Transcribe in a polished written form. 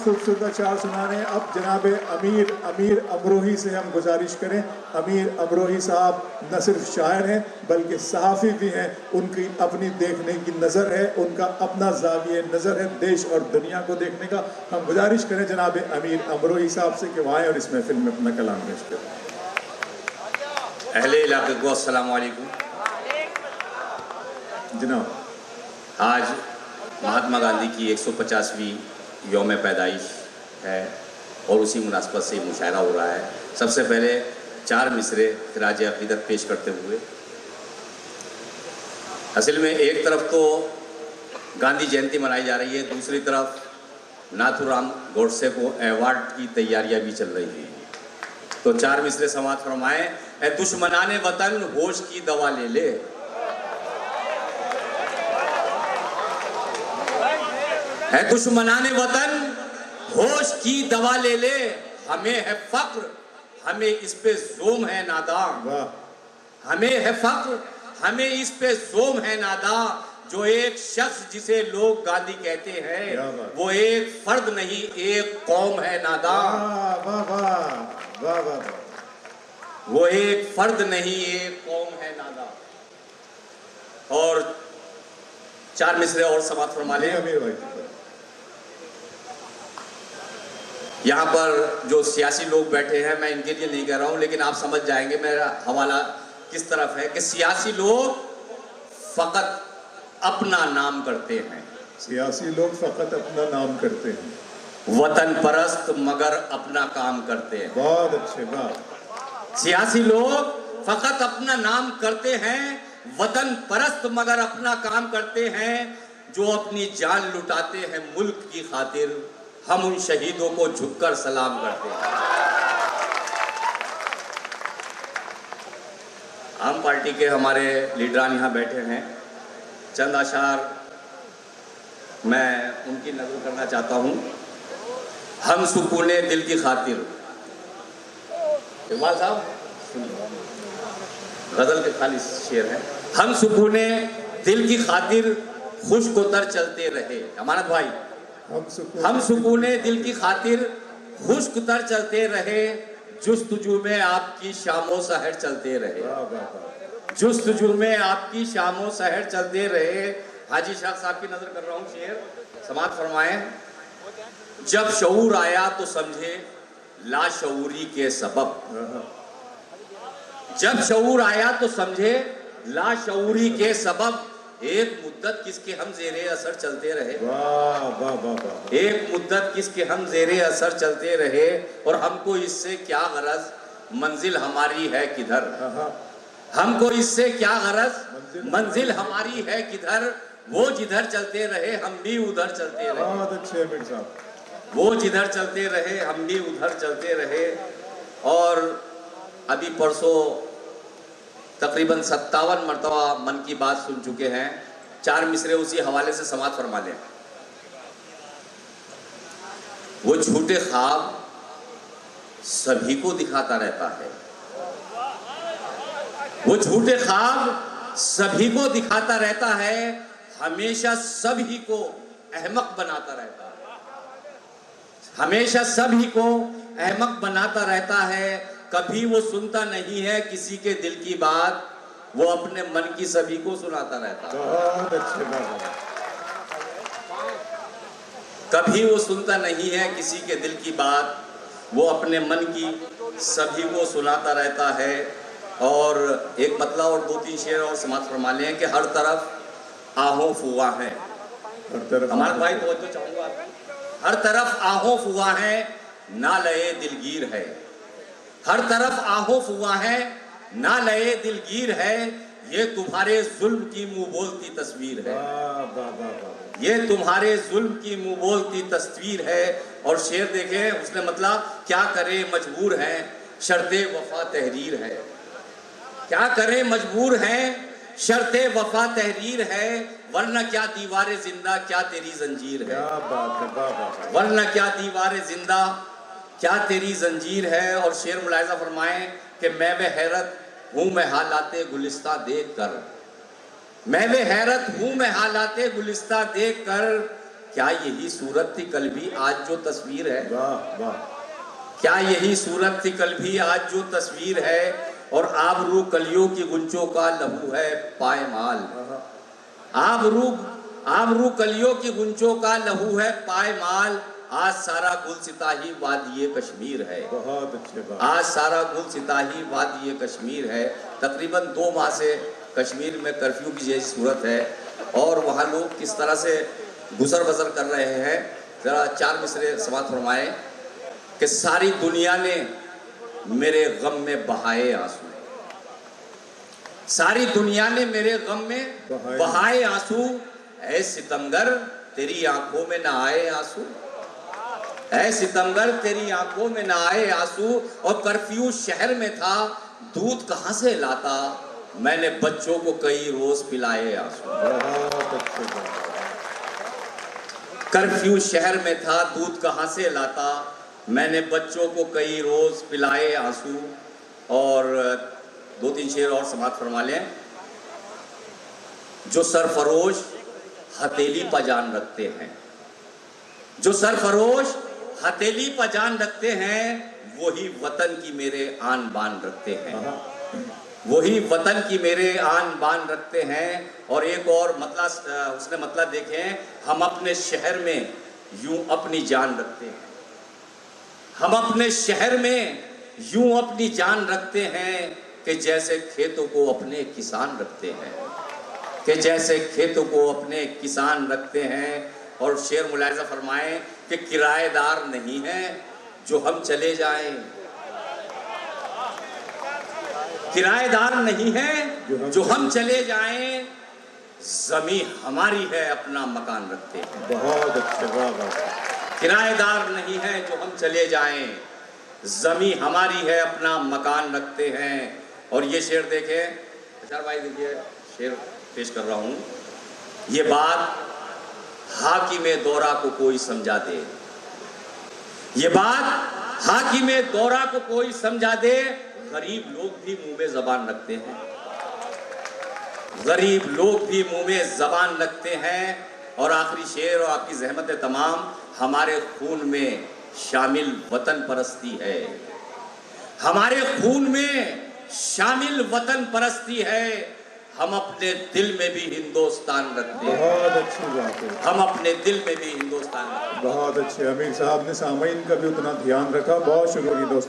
खूबसूरत अशार सुनाने। अब जनाब अमीर अमरोही से हम गुजारिश करें। अमीर अमरोही साहब न सिर्फ शायर हैं बल्कि सहाफ़ी भी हैं। उनकी अपनी देखने की नज़र है, उनका अपना ज़ाविया नज़र है देश और दुनिया को देखने का। हम गुजारिश करें जनाब अमीर अमरोही साहब से कि वो आएँ और इस महफिल में अपना कलाम पेश करें। अहले इलाके को अस्सलाम वालेकुम। जनाब, आज महात्मा गांधी की 150वीं यौम पैदाइश है और उसी मुनासबत से मुशायरा हो रहा है। सबसे पहले 4 मिसरे खिराज अक़ीदत पेश करते हुए, असल में एक तरफ तो गांधी जयंती मनाई जा रही है, दूसरी तरफ नाथूराम गोडसे को अवार्ड की तैयारियां भी चल रही हैं। तो 4 मिसरे समाअत फरमाएं। ए दुश्मनाने वतन होश की दवा ले ले, है दुश्मनाने वतन होश की दवा ले ले, हमें है फक्र हमें इस पे ज़ोम है नादा, हमें है फक्र हमें इस पे ज़ोम है नादा। जो एक शख्स जिसे लोग गांधी कहते हैं वो एक फर्द नहीं एक कौम है नादा। वो एक फर्द नहीं एक कौम है नादा। और 4 मिसरे और समाअत फरमा लें। यहाँ पर जो सियासी लोग बैठे हैं, मैं इनके लिए नहीं कह रहा हूँ, लेकिन आप समझ जाएंगे मेरा हवाला किस तरफ है कि सियासी लोग फकत अपना नाम करते हैं। सियासी लोग फकत अपना नाम करते हैं, वतन परस्त मगर अपना काम करते हैं। बहुत अच्छे बात। सियासी लोग फकत अपना नाम करते हैं, वतन परस्त मगर अपना काम करते हैं। जो अपनी जान लुटाते हैं मुल्क की खातिर, हम उन शहीदों को झुककर सलाम करते हैं। आम पार्टी के हमारे लीडरान यहाँ बैठे हैं। चंद अशार मैं उनकी नकल करना चाहता हूँ। हम सुकूने दिल की खातिर, इकबाल साहब गजल के खाली शेर है। हम सुकूने दिल की खातिर खुश्क उतर चलते रहे, अमानत भाई। हम सुकूने दिल की खातिर खुश्क उतर चलते रहे, जुस्तजू में आपकी शामो सहर चलते रहे, जुस्तजू में आपकी शामो सहर चलते रहे। हाजी शाह साहब की नजर कर रहा हूँ, शेर समाअत फरमाएं। जब शऊर आया तो समझे लाशऊरी के सबब, जब शऊर आया तो समझे लाशऊरी के सबब। एक मुद्दत किसके हम ज़ेरे असर चलते रहे, एक मुद्दत किसके हम ज़ेरे असर चलते रहे। और हमको इससे क्या गरज, मंजिल हमारी है किधर, हमको इससे क्या गरज, मंजिल हमारी है किधर। वो जिधर चलते रहे हम भी उधर चलते रहे, बहुत अच्छे अमीर साहब। वो जिधर चलते रहे हम भी उधर चलते रहे। और अभी परसों तकरीबन 57 मरतबा मन की बात सुन चुके हैं। 4 मिसरे उसी हवाले से समाअत फरमा लें। वो झूठे ख्वाब सभी को दिखाता रहता है, वो झूठे ख्वाब सभी को दिखाता रहता है, हमेशा सभी को अहमक बनाता रहता है, हमेशा सभी को अहमक बनाता रहता है। कभी वो सुनता नहीं है किसी के दिल की बात, वो अपने मन की सभी को सुनाता रहता है। बहुत अच्छे बात। कभी वो सुनता नहीं है किसी के दिल की बात, वो अपने मन की सभी को सुनाता रहता है। और एक मतला और 2-3 शेर और समाअत फरमा लें कि हर तरफ आहों फुआ है, हमारे भाई तो चाहूंगा, हर तरफ आहों फुआ है ना लए दिलगीर है, हर तरफ आहों फुआ है ना लए दिलगीर है। ये तुम्हारे जुल्म की मुंह बोलती तस्वीर है, ये तुम्हारे जुल्म की मुंह बोलती तस्वीर है। और शेर देखें उसने मतलब, क्या करे मजबूर है शर्ते वफा तहरीर है, क्या करे मजबूर है शर्ते वफा तहरीर है। वरना क्या दीवारे जिंदा क्या तेरी जंजीर है, वरना क्या दीवारे जिंदा क्या तेरी जंजीर है। और शेर मुलाहिजा फरमाएं कि मैं बे हैरत हूँ मैं हालाते गुलिस्ता देख कर, मैं बे हैरत हूँ मैं हालाते गुलिस्ता देख कर। क्या यही सूरत थी कल भी आज जो तस्वीर है? वाह वाह। क्या यही सूरत थी कल भी आज जो तस्वीर है? और आबरू कलियों की गुंचों का लहू है पायमाल। आबरू कलियों की गुंचों का लहू है पायमाल। आज सारा गुलसिता ही वादिये कश्मीर है। बहुत अच्छे बात। आज सारा गुलसिता ही वादिये कश्मीर है। तकरीबन 2 माह से कश्मीर में कर्फ्यू की जैसी सूरत है और वहाँ लोग किस तरह से गुजर बसर कर रहे हैं। जरा 4 मिसरे समाप्त फरमाएं कि सारी दुनिया ने मेरे गम में बहाए आंसू, सारी दुनिया ने मेरे गम में बहाए आंसू। ऐ सितमगर तेरी आंखों में न आए आंसू, ऐ सितमगर तेरी आंखों में न आए आंसू। और कर्फ्यू शहर में था दूध कहां से लाता, मैंने बच्चों को कई रोज पिलाए आंसू। बहुत अच्छे बात। कर्फ्यू शहर में था दूध कहां से लाता, मैंने बच्चों को कई रोज पिलाए आंसू। और 2-3 शेर और समाप्त फरमा लें। जो सरफरोश हथेली पर जान रखते हैं, जो सरफरोश हथेली पर जान रखते हैं, वही वतन की मेरे आन बान रखते हैं, वही वतन की मेरे आन बान रखते हैं। और एक और मतलब उसने मतलब देखें, हम अपने शहर में यूं अपनी जान रखते हैं, हम अपने शहर में यूं अपनी जान रखते हैं कि जैसे खेतों को अपने किसान रखते हैं, कि जैसे खेतों को अपने किसान रखते हैं। और शेर मुलाहिजा फरमाएं कि किराएदार नहीं है जो हम चले जाएं, किराएदार नहीं है जो हम चले जाएं, जमीन हमारी है अपना मकान रखते हैं। बहुत अच्छे बात। किराएदार नहीं है जो हम चले जाएं, जमीन हमारी है अपना मकान रखते हैं। और ये शेर देखें अचार भाई, देखिए शेर पेश कर रहा हूं। ये बात हाकिमे दौरा को कोई समझा दे, ये बात हाकिमे दौरा को कोई समझा दे। गरीब लोग भी मुंह में जबान रखते हैं, गरीब लोग भी मुंह में जबान रखते हैं। और आखिरी शेर और आपकी जहमत तमाम, हमारे खून में शामिल वतन परस्ती है, हमारे खून में शामिल वतन परस्ती है। हम अपने दिल में भी हिंदुस्तान रखते हैं, बहुत अच्छी बात है। हम अपने दिल में भी हिंदुस्तान रखते हैं। बहुत अच्छे। अमीर साहब ने सामईन का भी उतना ध्यान रखा। बहुत शुक्रिया दोस्तों।